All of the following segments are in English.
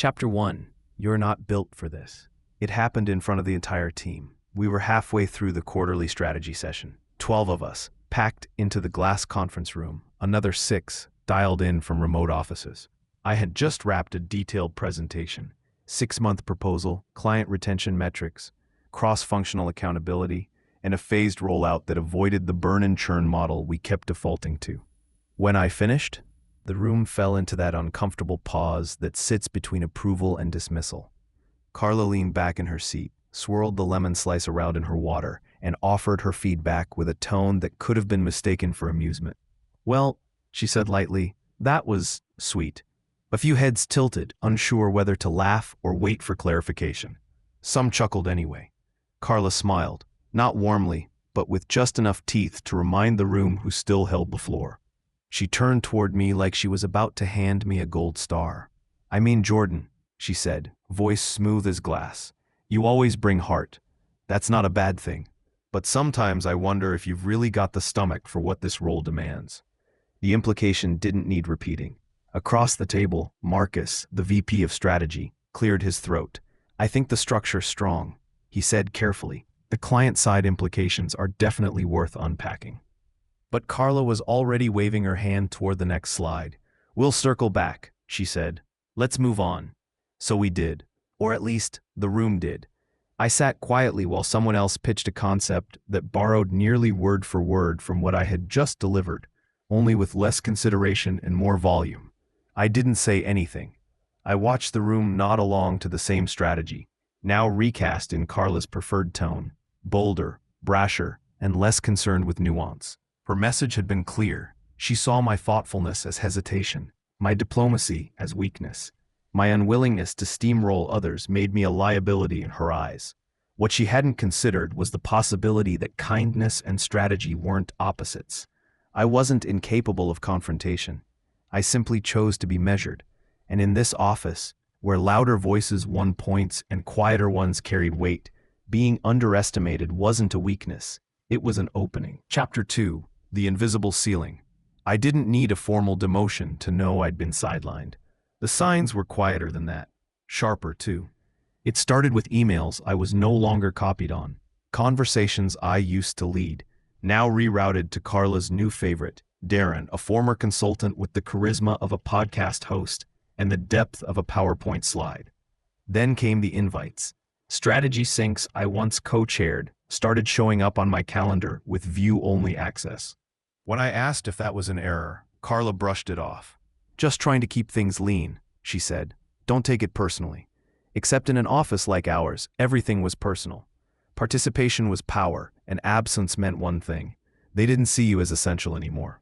Chapter 1. You're not built for this. It happened in front of the entire team. We were halfway through the quarterly strategy session. 12 of us, packed into the glass conference room, another 6 dialed in from remote offices. I had just wrapped a detailed presentation, 6-month proposal, client retention metrics, cross-functional accountability, and a phased rollout that avoided the burn and churn model we kept defaulting to. When I finished, the room fell into that uncomfortable pause that sits between approval and dismissal. Carla leaned back in her seat, swirled the lemon slice around in her water, and offered her feedback with a tone that could have been mistaken for amusement. "Well," she said lightly, "that was sweet." A few heads tilted, unsure whether to laugh or wait for clarification. Some chuckled anyway. Carla smiled, not warmly, but with just enough teeth to remind the room who still held the floor. She turned toward me like she was about to hand me a gold star. "I mean, Jordan," she said, voice smooth as glass, "you always bring heart. That's not a bad thing. But sometimes I wonder if you've really got the stomach for what this role demands." The implication didn't need repeating. Across the table, Marcus, the VP of strategy, cleared his throat. "I think the structure's strong," he said carefully. "The client-side implications are definitely worth unpacking." But Carla was already waving her hand toward the next slide. "We'll circle back," she said. "Let's move on." So we did. Or at least, the room did. I sat quietly while someone else pitched a concept that borrowed nearly word for word from what I had just delivered, only with less consideration and more volume. I didn't say anything. I watched the room nod along to the same strategy, now recast in Carla's preferred tone, bolder, brasher, and less concerned with nuance. Her message had been clear. She saw my thoughtfulness as hesitation, my diplomacy as weakness. My unwillingness to steamroll others made me a liability in her eyes. What she hadn't considered was the possibility that kindness and strategy weren't opposites. I wasn't incapable of confrontation. I simply chose to be measured. And in this office, where louder voices won points and quieter ones carried weight, being underestimated wasn't a weakness. It was an opening. Chapter 2. The invisible ceiling. I didn't need a formal demotion to know I'd been sidelined. The signs were quieter than that. Sharper, too. It started with emails I was no longer copied on. Conversations I used to lead, now rerouted to Carla's new favorite, Darren, a former consultant with the charisma of a podcast host and the depth of a PowerPoint slide. Then came the invites. Strategy syncs I once co-chaired started showing up on my calendar with view-only access. When I asked if that was an error, Carla brushed it off. "Just trying to keep things lean," she said. "Don't take it personally. Except in an office like ours, everything was personal. Participation was power, and absence meant one thing. They didn't see you as essential anymore."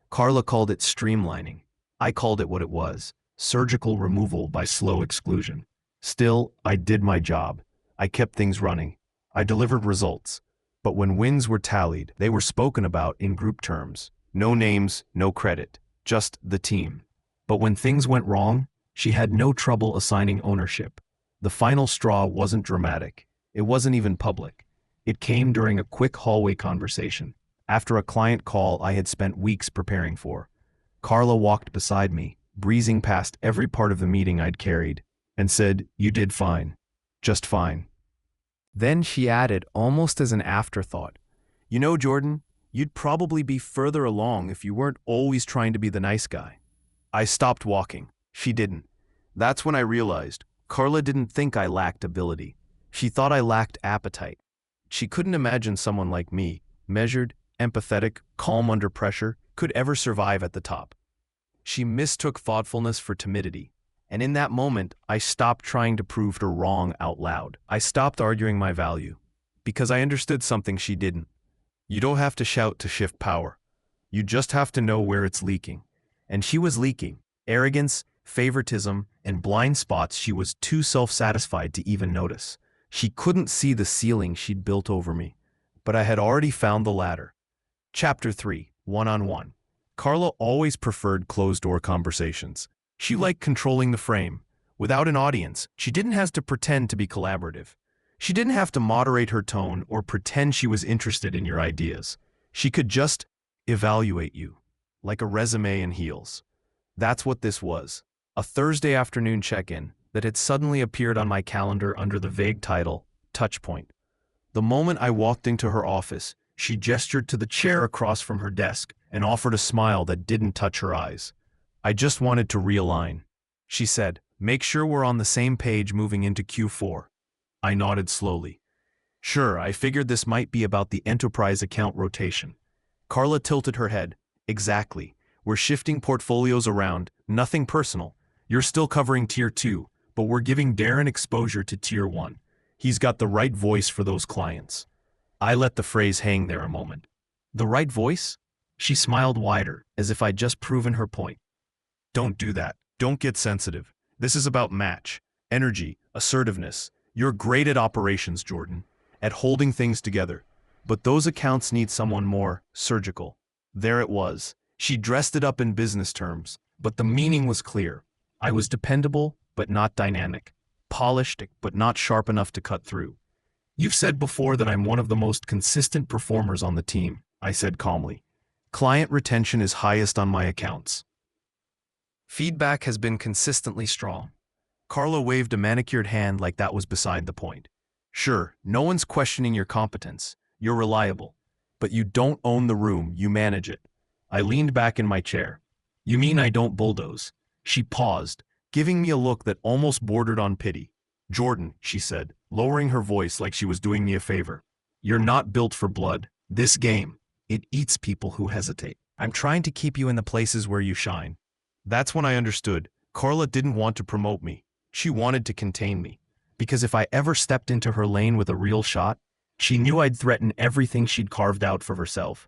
Carla called it streamlining. I called it what it was, surgical removal by slow exclusion. Still, I did my job. I kept things running. I delivered results. But when wins were tallied, they were spoken about in group terms. No names, no credit, just the team. But when things went wrong, she had no trouble assigning ownership. The final straw wasn't dramatic. It wasn't even public. It came during a quick hallway conversation, after a client call I had spent weeks preparing for. Carla walked beside me, breezing past every part of the meeting I'd carried, and said, "You did fine. Just fine." Then she added, almost as an afterthought, "You know, Jordan, you'd probably be further along if you weren't always trying to be the nice guy." I stopped walking. She didn't. That's when I realized Carla didn't think I lacked ability. She thought I lacked appetite. She couldn't imagine someone like me, measured, empathetic, calm under pressure, could ever survive at the top. She mistook thoughtfulness for timidity. And in that moment, I stopped trying to prove her wrong out loud. I stopped arguing my value. Because I understood something she didn't. You don't have to shout to shift power. You just have to know where it's leaking. And she was leaking. Arrogance, favoritism, and blind spots she was too self-satisfied to even notice. She couldn't see the ceiling she'd built over me. But I had already found the ladder. Chapter 3. One-on-one. Carla always preferred closed-door conversations. She liked controlling the frame. Without an audience, she didn't have to pretend to be collaborative. She didn't have to moderate her tone or pretend she was interested in your ideas. She could just evaluate you, like a resume in heels. That's what this was. A Thursday afternoon check-in, that had suddenly appeared on my calendar under the vague title, Touchpoint. The moment I walked into her office, she gestured to the chair across from her desk and offered a smile that didn't touch her eyes. I just wanted to realign. She said, make sure we're on the same page moving into Q4. I nodded slowly. Sure, I figured this might be about the enterprise account rotation. Carla tilted her head. Exactly. We're shifting portfolios around, nothing personal. You're still covering Tier 2, but we're giving Darren exposure to Tier 1. He's got the right voice for those clients. I let the phrase hang there a moment. The right voice? She smiled wider, as if I'd just proven her point. Don't do that. Don't get sensitive. This is about match, energy, assertiveness. You're great at operations, Jordan, at holding things together. But those accounts need someone more surgical. There it was. She dressed it up in business terms, but the meaning was clear. I was dependable, but not dynamic. Polished, but not sharp enough to cut through. You've said before that I'm one of the most consistent performers on the team, I said calmly. Client retention is highest on my accounts. Feedback has been consistently strong. Carla waved a manicured hand like that was beside the point. Sure, no one's questioning your competence. You're reliable. But you don't own the room, you manage it. I leaned back in my chair. You mean I don't bulldoze? She paused, giving me a look that almost bordered on pity. Jordan, she said, lowering her voice like she was doing me a favor. You're not built for blood. This game, it eats people who hesitate. I'm trying to keep you in the places where you shine. That's when I understood. Carla didn't want to promote me. She wanted to contain me. Because if I ever stepped into her lane with a real shot, she knew I'd threaten everything she'd carved out for herself.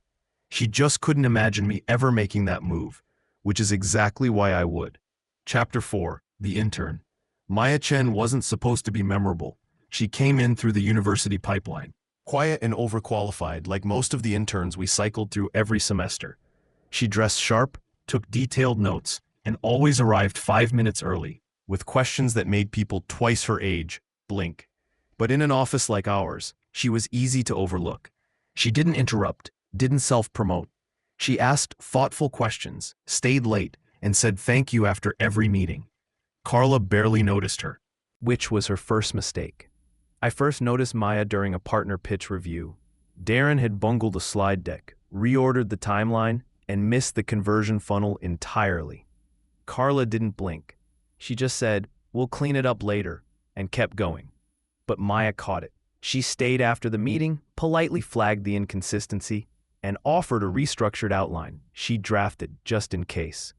She just couldn't imagine me ever making that move, which is exactly why I would. Chapter 4, The Intern. Maya Chen wasn't supposed to be memorable. She came in through the university pipeline. Quiet and overqualified, like most of the interns we cycled through every semester. She dressed sharp, took detailed notes, and always arrived 5 minutes early, with questions that made people twice her age blink. But in an office like ours, she was easy to overlook. She didn't interrupt, didn't self-promote. She asked thoughtful questions, stayed late, and said thank you after every meeting. Carla barely noticed her, which was her first mistake. I first noticed Maya during a partner pitch review. Darren had bungled a slide deck, reordered the timeline, and missed the conversion funnel entirely. Carla didn't blink. She just said, "We'll clean it up later," and kept going. But Maya caught it. She stayed after the meeting, politely flagged the inconsistency, and offered a restructured outline she'd drafted just in case.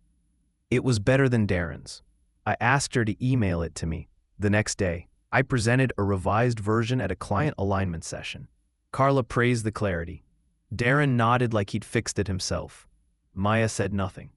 It was better than Darren's. I asked her to email it to me. The next day, I presented a revised version at a client alignment session. Carla praised the clarity. Darren nodded like he'd fixed it himself. Maya said nothing.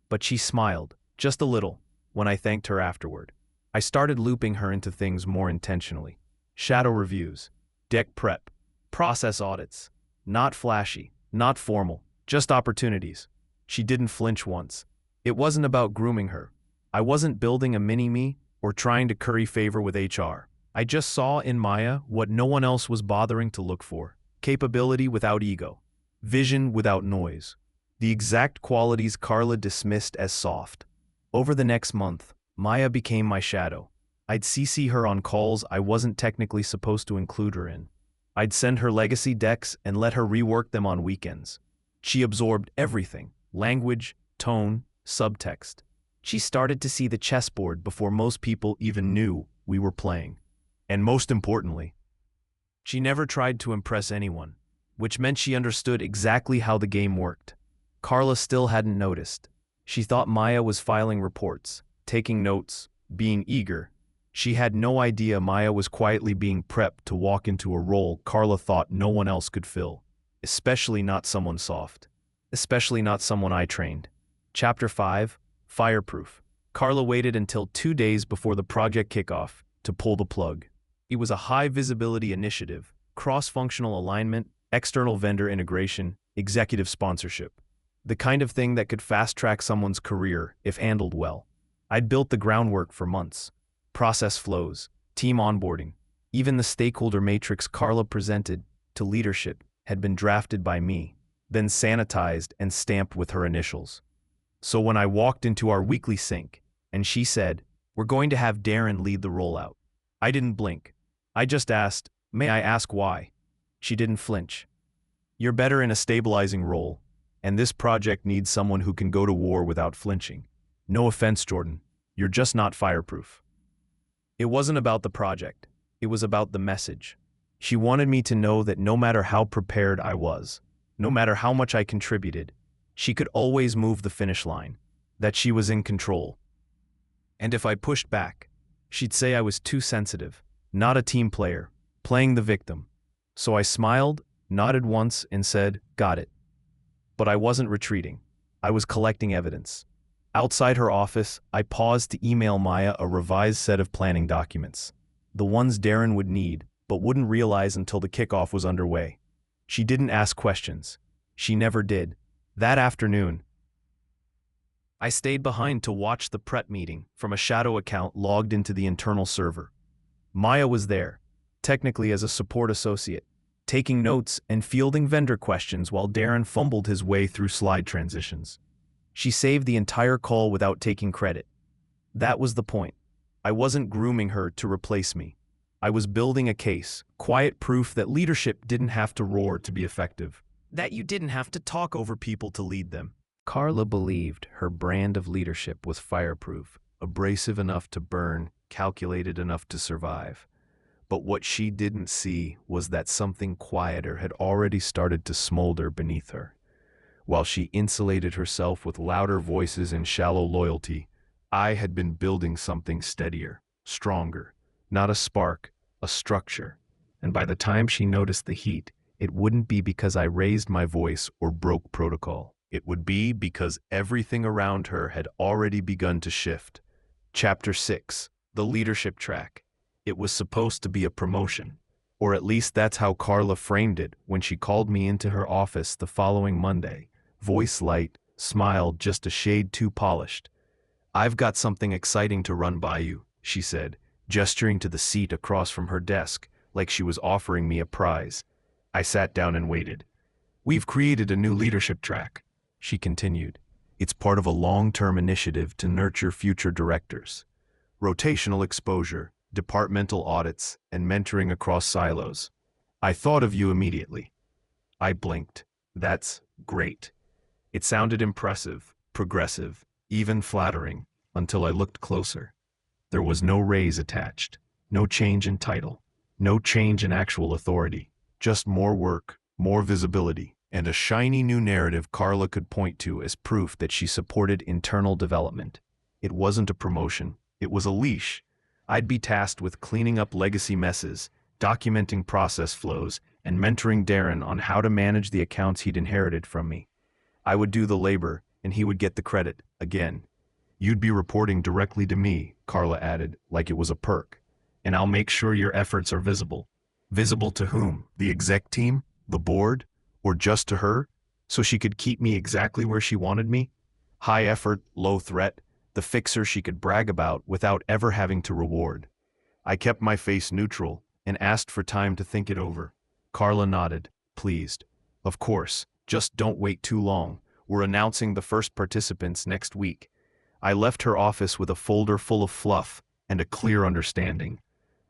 But she smiled, just a little, when I thanked her afterward. I started looping her into things more intentionally. Shadow reviews, deck prep, process audits. Not flashy, not formal, just opportunities. She didn't flinch once. It wasn't about grooming her. I wasn't building a mini-me or trying to curry favor with HR. I just saw in Maya what no one else was bothering to look for. Capability without ego. Vision without noise. The exact qualities Carla dismissed as soft. Over the next month, Maya became my shadow. I'd CC her on calls I wasn't technically supposed to include her in. I'd send her legacy decks and let her rework them on weekends. She absorbed everything: language, tone, subtext. She started to see the chessboard before most people even knew we were playing. And most importantly, she never tried to impress anyone, which meant she understood exactly how the game worked. Carla still hadn't noticed. She thought Maya was filing reports, taking notes, being eager. She had no idea Maya was quietly being prepped to walk into a role Carla thought no one else could fill, especially not someone soft, especially not someone I trained. Chapter 5, Fireproof. Carla waited until 2 days before the project kickoff to pull the plug. It was a high-visibility initiative, cross-functional alignment, external vendor integration, executive sponsorship. The kind of thing that could fast-track someone's career if handled well. I'd built the groundwork for months. Process flows, team onboarding, even the stakeholder matrix Carla presented to leadership had been drafted by me, then sanitized and stamped with her initials. So when I walked into our weekly sync, and she said, We're going to have Darren lead the rollout. I didn't blink. I just asked, may I ask why? She didn't flinch. You're better in a stabilizing role, and this project needs someone who can go to war without flinching. No offense, Jordan. You're just not fireproof. It wasn't about the project. It was about the message. She wanted me to know that no matter how prepared I was, no matter how much I contributed, she could always move the finish line, that she was in control. And if I pushed back, she'd say I was too sensitive, not a team player, playing the victim. So I smiled, nodded once, and said, got it. But I wasn't retreating. I was collecting evidence. Outside her office, I paused to email Maya a revised set of planning documents. The ones Darren would need, but wouldn't realize until the kickoff was underway. She didn't ask questions. She never did. That afternoon, I stayed behind to watch the prep meeting from a shadow account logged into the internal server. Maya was there, technically as a support associate, taking notes and fielding vendor questions while Darren fumbled his way through slide transitions. She saved the entire call without taking credit. That was the point. I wasn't grooming her to replace me. I was building a case, quiet proof that leadership didn't have to roar to be effective, that you didn't have to talk over people to lead them. Carla believed her brand of leadership was fireproof, abrasive enough to burn, calculated enough to survive. But what she didn't see was that something quieter had already started to smolder beneath her. While she insulated herself with louder voices and shallow loyalty, I had been building something steadier, stronger, not a spark, a structure. And by the time she noticed the heat, it wouldn't be because I raised my voice or broke protocol. It would be because everything around her had already begun to shift. Chapter 6, the leadership track. It was supposed to be a promotion, or at least that's how Carla framed it when she called me into her office the following Monday. Voice light, smile just a shade too polished. I've got something exciting to run by you, she said, gesturing to the seat across from her desk, like she was offering me a prize. I sat down and waited. We've created a new leadership track, she continued. It's part of a long-term initiative to nurture future directors. Rotational exposure, departmental audits, and mentoring across silos. I thought of you immediately. I blinked. That's great. It sounded impressive, progressive, even flattering, until I looked closer. There was no raise attached, no change in title, no change in actual authority, just more work, more visibility, and a shiny new narrative Carla could point to as proof that she supported internal development. It wasn't a promotion, it was a leash. I'd be tasked with cleaning up legacy messes, documenting process flows, and mentoring Darren on how to manage the accounts he'd inherited from me. I would do the labor, and he would get the credit, again. You'd be reporting directly to me, Carla added, like it was a perk. And I'll make sure your efforts are visible. Visible to whom? The exec team? The board? Or just to her? So she could keep me exactly where she wanted me? High effort, low threat, the fixer she could brag about without ever having to reward. I kept my face neutral and asked for time to think it over. Carla nodded, pleased. Of course, just don't wait too long. We're announcing the first participants next week. I left her office with a folder full of fluff and a clear understanding.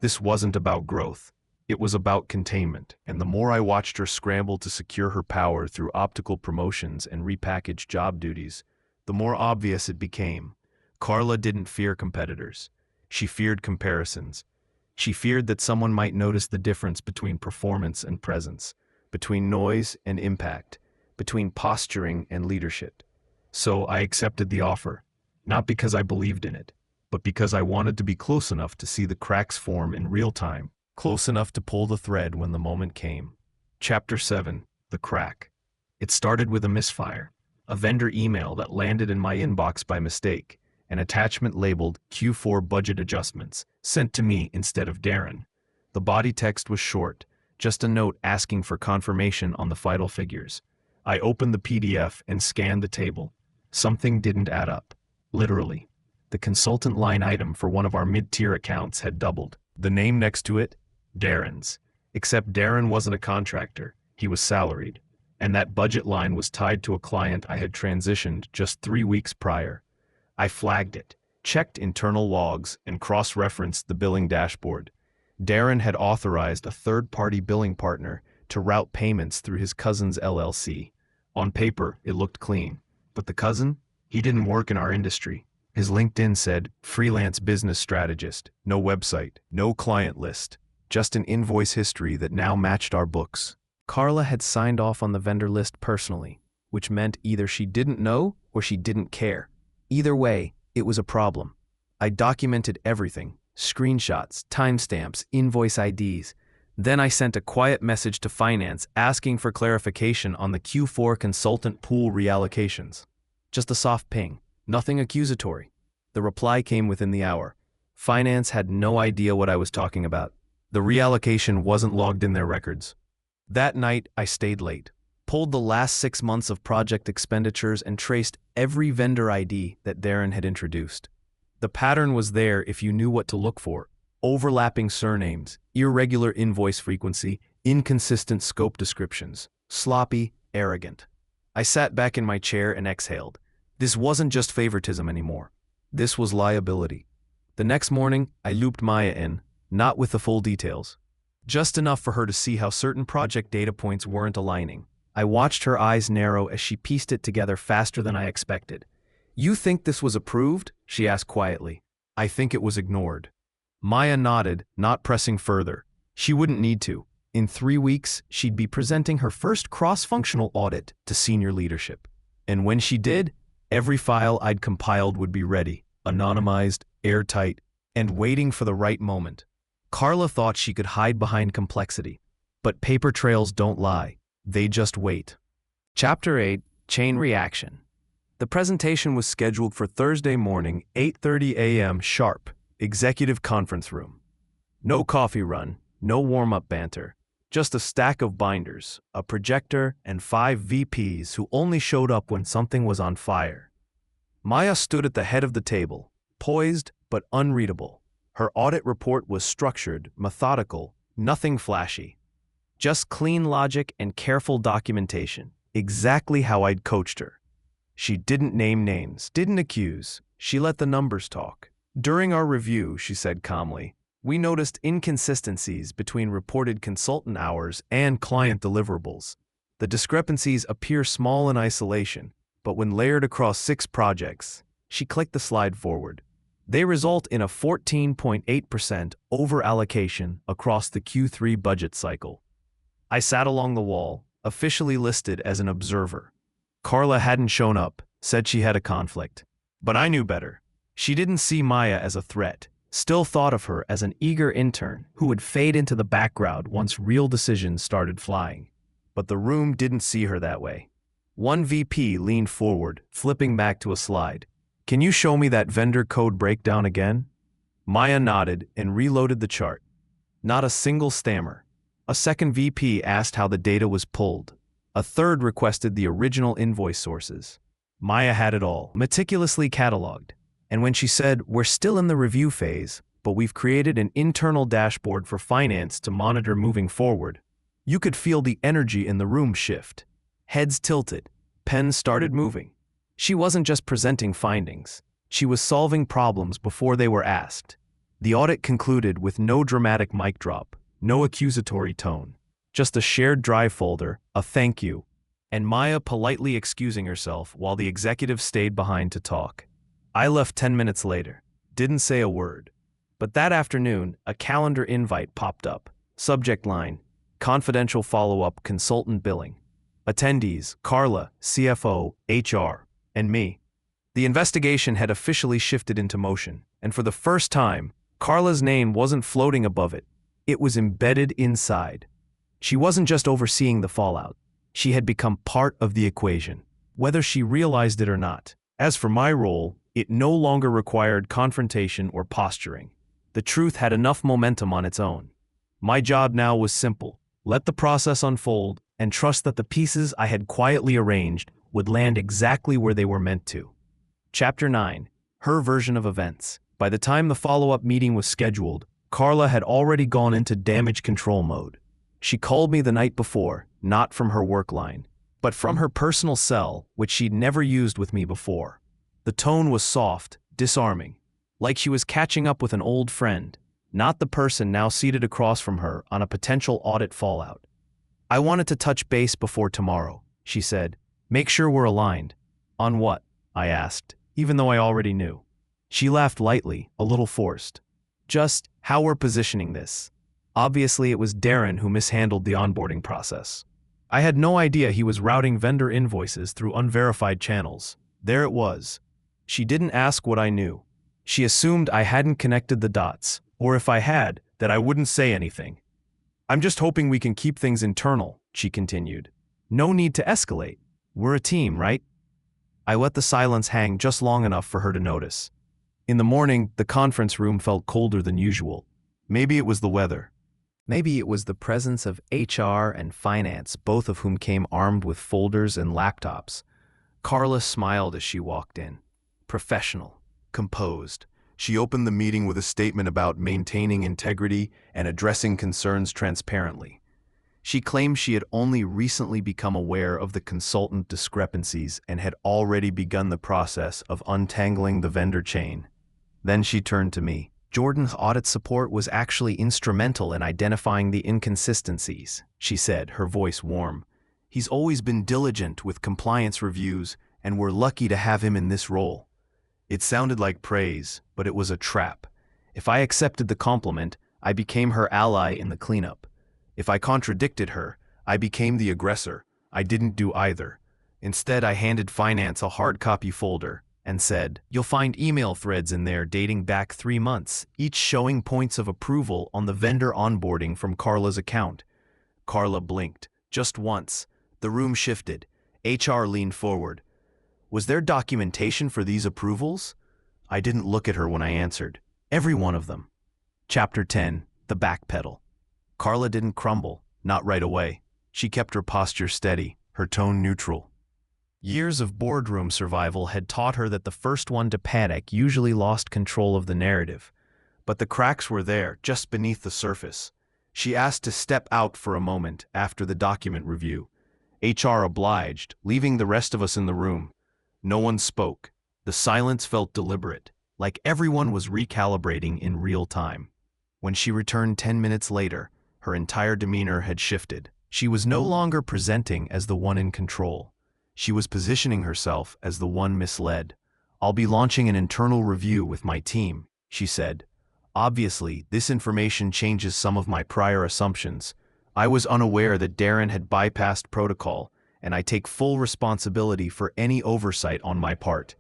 This wasn't about growth. It was about containment, and the more I watched her scramble to secure her power through optical promotions and repackaged job duties, the more obvious it became. Carla didn't fear competitors. She feared comparisons. She feared that someone might notice the difference between performance and presence, between noise and impact, between posturing and leadership. So I accepted the offer, not because I believed in it, but because I wanted to be close enough to see the cracks form in real time. Close enough to pull the thread when the moment came. Chapter 7, The Crack. It started with a misfire, a vendor email that landed in my inbox by mistake, an attachment labeled Q4 budget adjustments, sent to me instead of Darren. The body text was short, just a note asking for confirmation on the final figures. I opened the PDF and scanned the table. Something didn't add up. Literally. The consultant line item for one of our mid-tier accounts had doubled. The name next to it? Darren's. Except Darren wasn't a contractor, he was salaried, and that budget line was tied to a client I had transitioned just 3 weeks prior. I flagged it, checked internal logs, and cross-referenced the billing dashboard. Darren had authorized a third-party billing partner to route payments through his cousin's LLC. On paper, it looked clean. But the cousin? He didn't work in our industry. His LinkedIn said, freelance business strategist, no website, no client list, just an invoice history that now matched our books. Carla had signed off on the vendor list personally, which meant either she didn't know or she didn't care. Either way, it was a problem. I documented everything, screenshots, timestamps, invoice IDs. Then I sent a quiet message to finance asking for clarification on the Q4 consultant pool reallocations. Just a soft ping, nothing accusatory. The reply came within the hour. Finance had no idea what I was talking about. The reallocation wasn't logged in their records. That night, I stayed late, pulled the last 6 months of project expenditures and traced every vendor ID that Darren had introduced. The pattern was there if you knew what to look for. Overlapping surnames, irregular invoice frequency, inconsistent scope descriptions, sloppy, arrogant. I sat back in my chair and exhaled. This wasn't just favoritism anymore. This was liability. The next morning, I looped Maya in, not with the full details. Just enough for her to see how certain project data points weren't aligning. I watched her eyes narrow as she pieced it together faster than I expected. "You think this was approved?" she asked quietly. "I think it was ignored." Maya nodded, not pressing further. She wouldn't need to. In 3 weeks, she'd be presenting her first cross-functional audit to senior leadership. And when she did, every file I'd compiled would be ready, anonymized, airtight, and waiting for the right moment. Carla thought she could hide behind complexity. But paper trails don't lie. They just wait. Chapter 8, Chain Reaction. The presentation was scheduled for Thursday morning, 8:30 a.m. sharp, executive conference room. No coffee run, no warm-up banter, just a stack of binders, a projector, and 5 VPs who only showed up when something was on fire. Maya stood at the head of the table, poised but unreadable. Her audit report was structured, methodical, nothing flashy. Just clean logic and careful documentation, exactly how I'd coached her. She didn't name names, didn't accuse, she let the numbers talk. During our review, she said calmly, we noticed inconsistencies between reported consultant hours and client deliverables. The discrepancies appear small in isolation, but when layered across 6 projects, she clicked the slide forward. They result in a 14.8% over-allocation across the Q3 budget cycle. I sat along the wall, officially listed as an observer. Carla hadn't shown up, said she had a conflict. But I knew better. She didn't see Maya as a threat, still thought of her as an eager intern who would fade into the background once real decisions started flying. But the room didn't see her that way. One VP leaned forward, flipping back to a slide. "Can you show me that vendor code breakdown again?" Maya nodded and reloaded the chart. Not a single stammer. A second VP asked how the data was pulled. A third requested the original invoice sources. Maya had it all, meticulously cataloged. And when she said, "We're still in the review phase, but we've created an internal dashboard for finance to monitor moving forward," you could feel the energy in the room shift. Heads tilted, pens started moving. She wasn't just presenting findings. She was solving problems before they were asked. The audit concluded with no dramatic mic drop, no accusatory tone. Just a shared drive folder, a thank you, and Maya politely excusing herself while the executive stayed behind to talk. I left 10 minutes later, didn't say a word. But that afternoon, a calendar invite popped up. Subject line, confidential follow-up consultant billing. Attendees, Carla, CFO, HR, and me. The investigation had officially shifted into motion, and for the first time, Carla's name wasn't floating above it. It was embedded inside. She wasn't just overseeing the fallout. She had become part of the equation, whether she realized it or not. As for my role, it no longer required confrontation or posturing. The truth had enough momentum on its own. My job now was simple: let the process unfold and trust that the pieces I had quietly arranged would land exactly where they were meant to. Chapter 9. Her version of events. By the time the follow-up meeting was scheduled, Carla had already gone into damage control mode. She called me the night before, not from her work line, but from her personal cell, which she'd never used with me before. The tone was soft, disarming. like she was catching up with an old friend, not the person now seated across from her on a potential audit fallout. "I wanted to touch base before tomorrow," she said. "Make sure we're aligned." "On what?" I asked, even though I already knew. She laughed lightly, a little forced. "Just how we're positioning this." Obviously, it was Darren who mishandled the onboarding process. I had no idea he was routing vendor invoices through unverified channels. There it was. She didn't ask what I knew. She assumed I hadn't connected the dots, or if I had, that I wouldn't say anything. "I'm just hoping we can keep things internal," she continued. "No need to escalate. We're a team, right?" I let the silence hang just long enough for her to notice. In the morning, the conference room felt colder than usual. Maybe it was the weather. Maybe it was the presence of HR and finance, both of whom came armed with folders and laptops. Carla smiled as she walked in. Professional, composed. She opened the meeting with a statement about maintaining integrity and addressing concerns transparently. She claimed she had only recently become aware of the consultant discrepancies and had already begun the process of untangling the vendor chain. Then she turned to me. "Jordan's audit support was actually instrumental in identifying the inconsistencies," she said, her voice warm. "He's always been diligent with compliance reviews, and we're lucky to have him in this role." It sounded like praise, but it was a trap. If I accepted the compliment, I became her ally in the cleanup. If I contradicted her, I became the aggressor. I didn't do either. Instead, I handed finance a hard copy folder and said, "You'll find email threads in there dating back 3 months, each showing points of approval on the vendor onboarding from Carla's account." Carla blinked, just once. The room shifted. HR leaned forward. "Was there documentation for these approvals?" I didn't look at her when I answered. "Every one of them." Chapter 10, The Backpedal. Carla didn't crumble, not right away. She kept her posture steady, her tone neutral. Years of boardroom survival had taught her that the first one to panic usually lost control of the narrative. But the cracks were there, just beneath the surface. She asked to step out for a moment after the document review. HR obliged, leaving the rest of us in the room. No one spoke. The silence felt deliberate, like everyone was recalibrating in real time. When she returned 10 minutes later, her entire demeanor had shifted. She was no longer presenting as the one in control. She was positioning herself as the one misled. "I'll be launching an internal review with my team," she said. "Obviously, this information changes some of my prior assumptions. I was unaware that Darren had bypassed protocol, and I take full responsibility for any oversight on my part."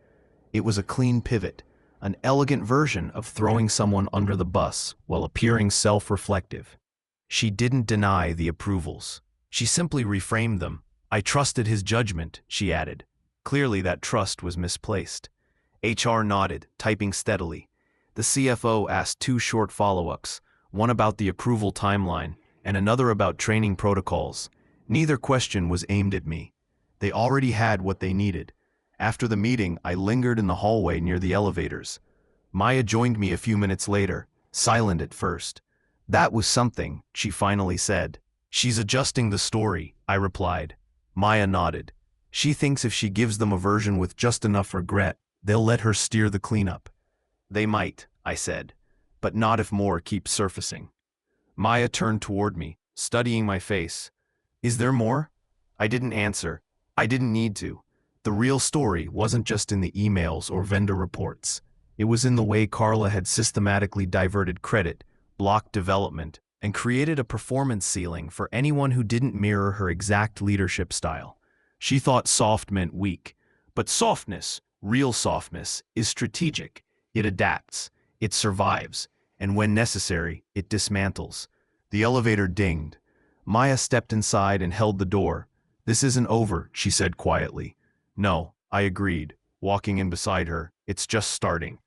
It was a clean pivot, an elegant version of throwing someone under the bus while appearing self-reflective. She didn't deny the approvals. She simply reframed them. "I trusted his judgment," she added. Clearly that trust was misplaced. HR nodded, typing steadily. The CFO asked 2 short follow-ups, one about the approval timeline and another about training protocols. Neither question was aimed at me. They already had what they needed. After the meeting, I lingered in the hallway near the elevators. Maya joined me a few minutes later, silent at first. "That was something," she finally said. "She's adjusting the story," I replied. Maya nodded. "She thinks if she gives them a version with just enough regret, they'll let her steer the cleanup." "They might," I said, "but not if more keeps surfacing." Maya turned toward me, studying my face. "Is there more?" I didn't answer. I didn't need to. The real story wasn't just in the emails or vendor reports. It was in the way Carla had systematically diverted credit, blocked development, and created a performance ceiling for anyone who didn't mirror her exact leadership style. She thought soft meant weak. But softness, real softness, is strategic. It adapts, it survives, and when necessary, it dismantles. The elevator dinged. Maya stepped inside and held the door. "This isn't over," she said quietly. "No," I agreed, walking in beside her. "It's just starting."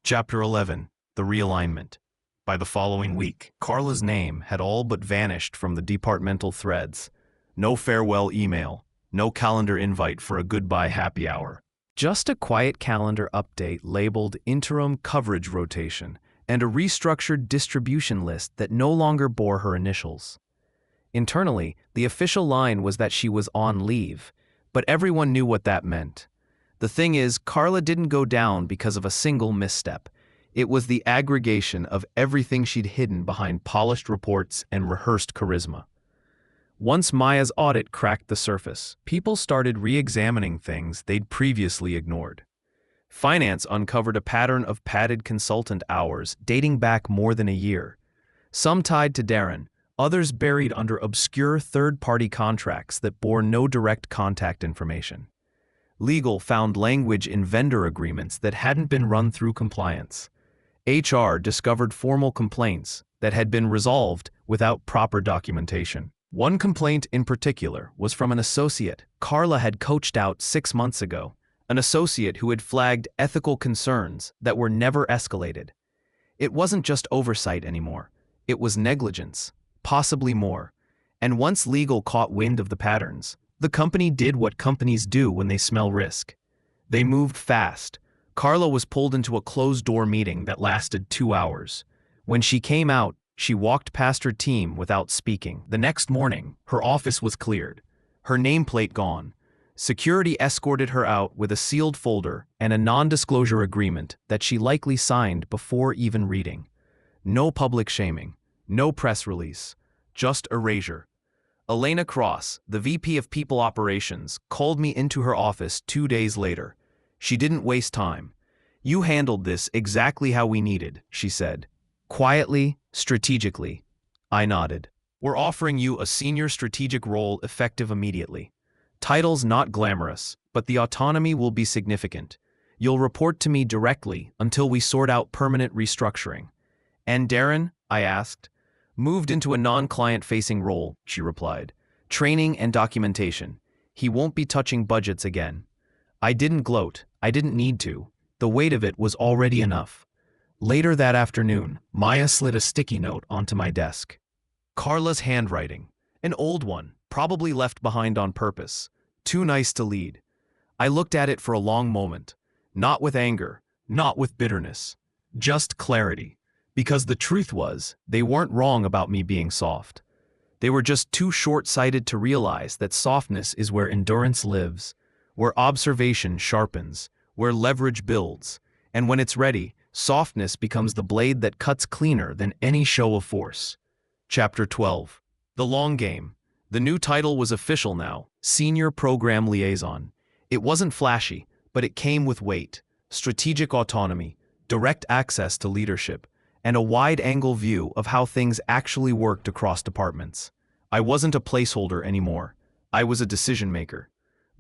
Chapter 11, The Realignment. By the following week, Carla's name had all but vanished from the departmental threads. No farewell email, no calendar invite for a goodbye happy hour. Just a quiet calendar update labeled interim coverage rotation and a restructured distribution list that no longer bore her initials. Internally, the official line was that she was on leave, but everyone knew what that meant. The thing is, Carla didn't go down because of a single misstep. It was the aggregation of everything she'd hidden behind polished reports and rehearsed charisma. Once Maya's audit cracked the surface, people started re-examining things they'd previously ignored. Finance uncovered a pattern of padded consultant hours dating back more than a year. Some tied to Darren, others buried under obscure third-party contracts that bore no direct contact information. Legal found language in vendor agreements that hadn't been run through compliance. HR discovered formal complaints that had been resolved without proper documentation. One complaint in particular was from an associate Carla had coached out 6 months ago, an associate who had flagged ethical concerns that were never escalated. It wasn't just oversight anymore, it was negligence, possibly more. And once legal caught wind of the patterns, the company did what companies do when they smell risk. They moved fast. Carla was pulled into a closed-door meeting that lasted 2 hours. When she came out, she walked past her team without speaking. The next morning, her office was cleared. Her nameplate gone. Security escorted her out with a sealed folder and a non-disclosure agreement that she likely signed before even reading. No public shaming, no press release, just erasure. Elena Cross, the VP of People Operations, called me into her office 2 days later. She didn't waste time. "You handled this exactly how we needed," she said. Quietly, strategically. I nodded. "We're offering you a senior strategic role effective immediately. Title's not glamorous, but the autonomy will be significant. You'll report to me directly until we sort out permanent restructuring." "And Darren?" I asked. "Moved into a non-client-facing role," she replied. "Training and documentation. He won't be touching budgets again." I didn't gloat. I didn't need to. The weight of it was already enough. Later that afternoon, Maya slid a sticky note onto my desk. Carla's handwriting. An old one, probably left behind on purpose. Too nice to lead. I looked at it for a long moment. Not with anger, not with bitterness. Just clarity. Because the truth was, they weren't wrong about me being soft. They were just too short-sighted to realize that softness is where endurance lives, where observation sharpens, where leverage builds, and when it's ready, softness becomes the blade that cuts cleaner than any show of force. Chapter 12. The Long Game. The new title was official now, Senior Program Liaison. It wasn't flashy, but it came with weight, strategic autonomy, direct access to leadership, and a wide-angle view of how things actually worked across departments. I wasn't a placeholder anymore. I was a decision-maker.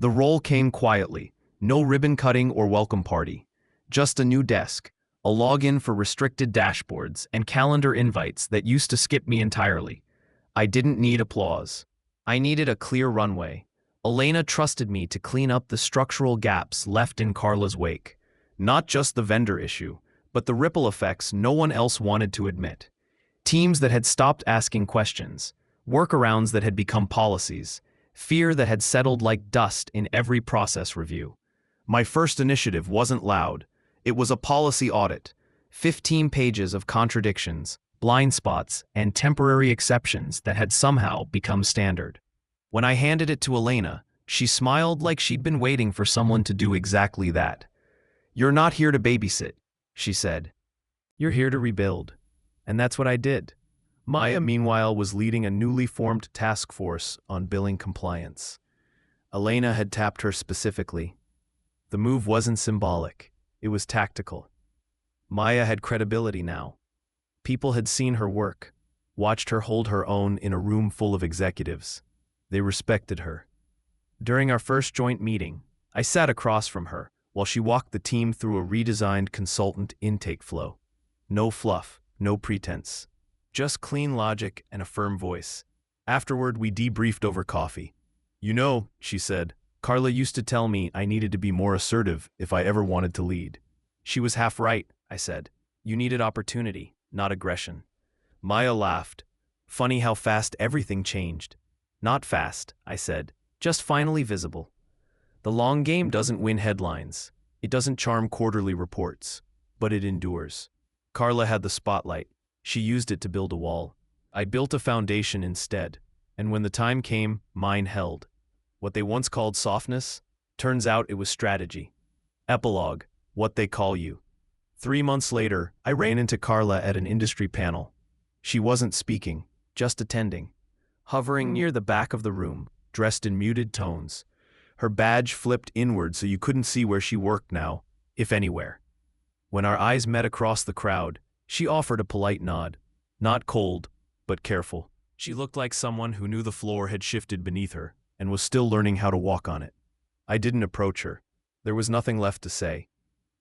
The role came quietly, no ribbon-cutting or welcome party. Just a new desk, a login for restricted dashboards, and calendar invites that used to skip me entirely. I didn't need applause. I needed a clear runway. Elena trusted me to clean up the structural gaps left in Carla's wake. Not just the vendor issue, but the ripple effects no one else wanted to admit. Teams that had stopped asking questions, workarounds that had become policies, fear that had settled like dust in every process review. My first initiative wasn't loud. It was a policy audit. 15 pages of contradictions, blind spots, and temporary exceptions that had somehow become standard. When I handed it to Elena, she smiled like she'd been waiting for someone to do exactly that. "You're not here to babysit," she said. "You're here to rebuild." And that's what I did. Maya, meanwhile, was leading a newly formed task force on billing compliance. Elena had tapped her specifically. The move wasn't symbolic. It was tactical. Maya had credibility now. People had seen her work, watched her hold her own in a room full of executives. They respected her. During our first joint meeting, I sat across from her while she walked the team through a redesigned consultant intake flow. No fluff, no pretense. Just clean logic and a firm voice. Afterward, we debriefed over coffee. "You know," she said, "Carla used to tell me I needed to be more assertive if I ever wanted to lead." She was half right, I said. "You needed opportunity, not aggression." Maya laughed. "Funny how fast everything changed." "Not fast," I said, "just finally visible." The long game doesn't win headlines. It doesn't charm quarterly reports. But it endures. Carla had the spotlight. She used it to build a wall. I built a foundation instead. And when the time came, mine held. What they once called softness, turns out it was strategy. Epilogue, what they call you. 3 months later, I ran into Carla at an industry panel. She wasn't speaking, just attending. Hovering near the back of the room, dressed in muted tones. Her badge flipped inward so you couldn't see where she worked now, if anywhere. When our eyes met across the crowd, she offered a polite nod. Not cold, but careful. She looked like someone who knew the floor had shifted beneath her and was still learning how to walk on it. I didn't approach her. There was nothing left to say.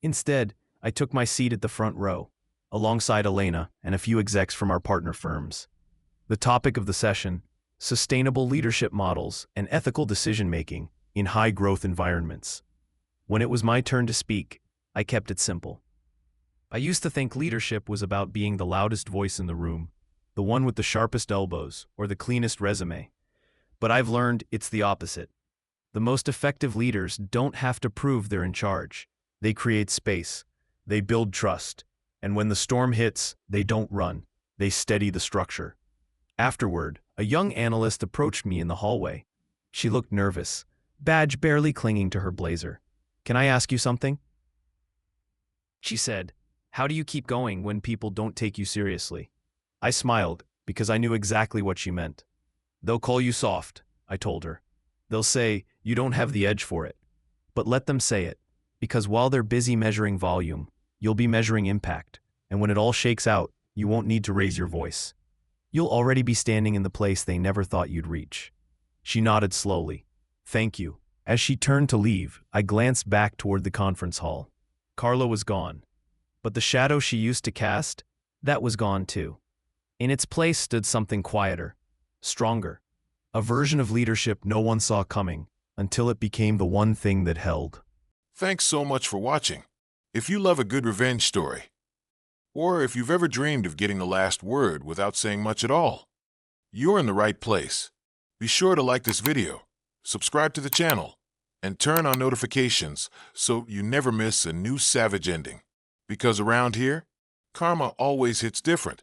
Instead, I took my seat at the front row, alongside Elena and a few execs from our partner firms. The topic of the session: sustainable leadership models and ethical decision-making in high-growth environments. When it was my turn to speak, I kept it simple. I used to think leadership was about being the loudest voice in the room, the one with the sharpest elbows or the cleanest resume. But I've learned it's the opposite. The most effective leaders don't have to prove they're in charge. They create space. They build trust. And when the storm hits, they don't run. They steady the structure. Afterward, a young analyst approached me in the hallway. She looked nervous, badge barely clinging to her blazer. "Can I ask you something?" she said. "How do you keep going when people don't take you seriously?" I smiled, because I knew exactly what she meant. "They'll call you soft," I told her. "They'll say you don't have the edge for it. But let them say it, because while they're busy measuring volume, you'll be measuring impact, and when it all shakes out, you won't need to raise your voice. You'll already be standing in the place they never thought you'd reach." She nodded slowly. "Thank you." As she turned to leave, I glanced back toward the conference hall. Carla was gone. But the shadow she used to cast, that was gone too. In its place stood something quieter, stronger, a version of leadership no one saw coming, until it became the one thing that held. Thanks so much for watching. If you love a good revenge story, or if you've ever dreamed of getting the last word without saying much at all, you're in the right place. Be sure to like this video, subscribe to the channel, and turn on notifications so you never miss a new savage ending. Because around here, karma always hits different.